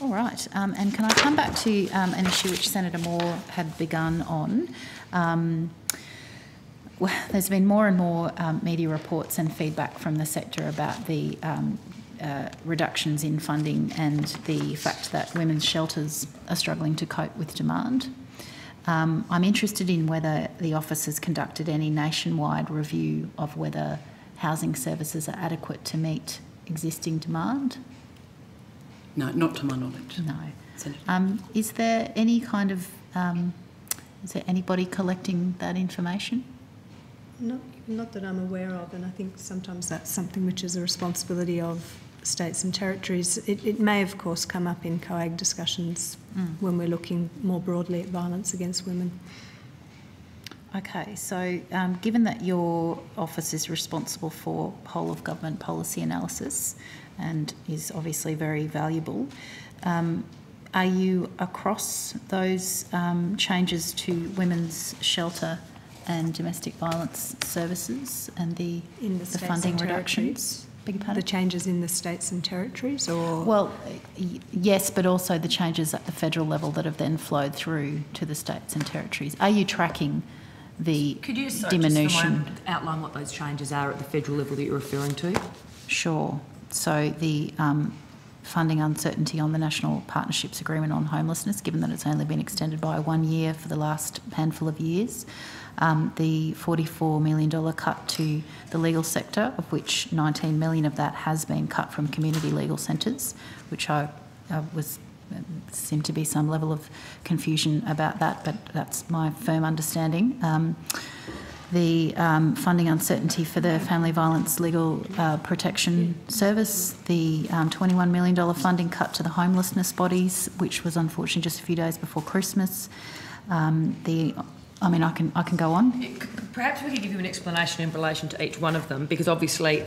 All right, and can I come back to an issue which Senator Moore had begun on? Well, there's been more and more media reports and feedback from the sector about the reductions in funding and the fact that women's shelters are struggling to cope with demand. I'm interested in whether the office has conducted any nationwide review of whether housing services are adequate to meet existing demand. No, not to my knowledge. No. Is there any kind of, is there anybody collecting that information? Not that I'm aware of, and I think sometimes that's something which is a responsibility of states and territories. It may, of course, come up in COAG discussions when we're looking more broadly at violence against women. Okay, so given that your office is responsible for whole of government policy analysis and is obviously very valuable, are you across those changes to women's shelter and domestic violence services and the funding reductions? The changes in the states and territories, or? Well, yes, but also the changes at the federal level that have then flowed through to the states and territories. Are you tracking the diminution? Could you just for a moment outline what those changes are at the federal level that you're referring to? Sure. So the funding uncertainty on the National Partnerships Agreement on Homelessness, given that it's only been extended by 1 year for the last handful of years. The $44 million cut to the legal sector, of which $19 million of that has been cut from community legal centres, which seemed to be some level of confusion about that, but that's my firm understanding. The funding uncertainty for the Family Violence Legal Protection Service, the $21 million funding cut to the homelessness bodies, which was unfortunately just a few days before Christmas. I mean, I can go on. Perhaps we could give you an explanation in relation to each one of them, because obviously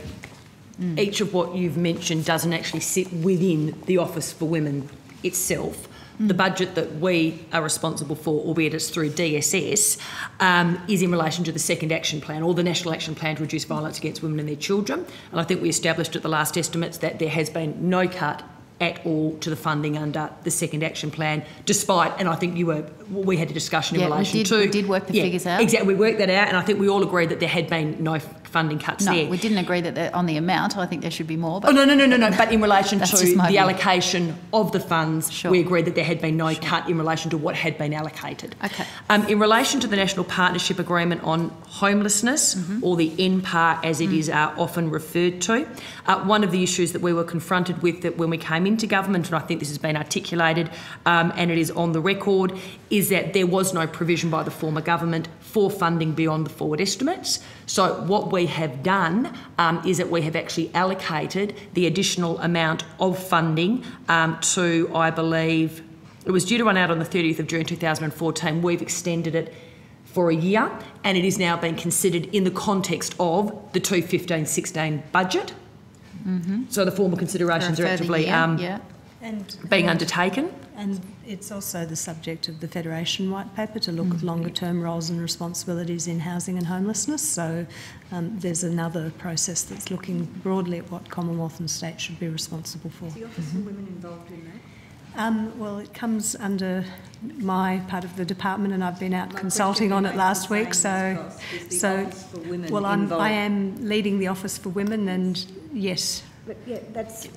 each of what you've mentioned doesn't actually sit within the Office for Women itself. The budget that we are responsible for, albeit it's through DSS, is in relation to the second action plan, or the National Action Plan to Reduce Violence Against Women and their Children. And I think we established at the last estimates that there has been no cut at all to the funding under the second action plan, despite, and I think we had a discussion in relation to... we did work the figures out. Exactly, we worked that out, and I think we all agreed that there had been no funding cuts there. No, we didn't agree that on the amount. I think there should be more. But no. But in relation to the allocation of the funds, sure, we agreed that there had been no cut in relation to what had been allocated. Okay. In relation to the National Partnership Agreement on Homelessness, or the NPAR as it is often referred to, one of the issues that we were confronted with that when we came into government, and I think this has been articulated and it is on the record, is that there was no provision by the former government for funding beyond the forward estimates. So what we have done is that we have actually allocated the additional amount of funding to, I believe, it was due to run out on the 30th of June 2014. We've extended it for a year, and it is now being considered in the context of the 2015-16 budget. So the formal considerations are actively being undertaken. And it's also the subject of the Federation White Paper to look at longer-term roles and responsibilities in housing and homelessness. So there's another process that's looking broadly at what Commonwealth and state should be responsible for. Is the Office for Women involved in that? Well, it comes under my part of the department, and I've been out consulting on it last week. So I am leading the Office for Women, and yes. But yeah,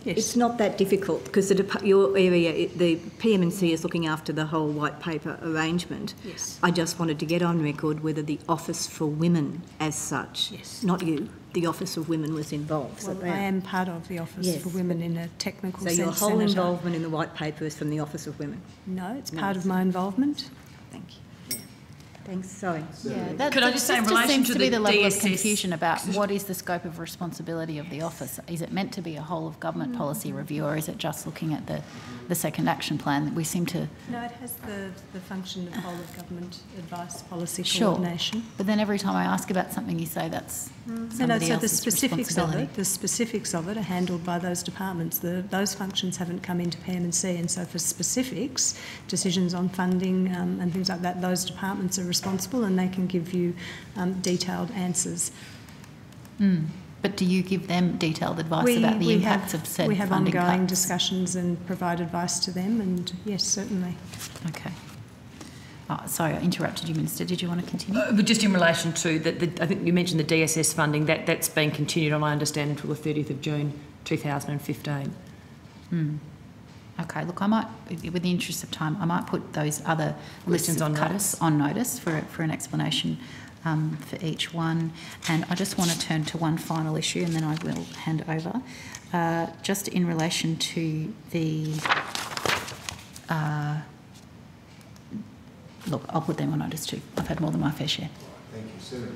it's not that difficult, because your area, the PM&C, is looking after the whole white paper arrangement. Yes. I just wanted to get on record whether the Office for Women as such, not you, the Office of Women was involved. Well, I am part of the Office for Women in a technical sense. So your whole involvement in the white paper is from the Office of Women? No, it's part of my involvement. Thank you. Thanks, sorry. Yeah, that Could I just say in relation seems to to be the level of DSS confusion about what is the scope of responsibility of the office. Is it meant to be a whole of government policy review, or is it just looking at the second action plan? We seem to... No, it has the function of whole of government advice, policy Sure. coordination. But then every time I ask about something, you say that's somebody so else's responsibility. the specifics of it are handled by those departments. Those functions haven't come into PM&C, and so for specifics, decisions on funding and things like that, those departments are responsible, and they can give you detailed answers. But do you give them detailed advice about the impacts of said we have funding ongoing cuts? discussions and provide advice to them, and yes, certainly. Okay. Oh, sorry, I interrupted you, Minister. Did you want to continue? But just in relation to I think you mentioned the DSS funding, that's been continued on, I understand, until the 30th of June 2015. Okay, look, I might, with the interest of time, I might put those other lists of cuts on notice for an explanation for each one. And I just want to turn to one final issue, and then I will hand over. Just in relation to the... look, I'll put them on notice too. I've had more than my fair share. Thank you. Senator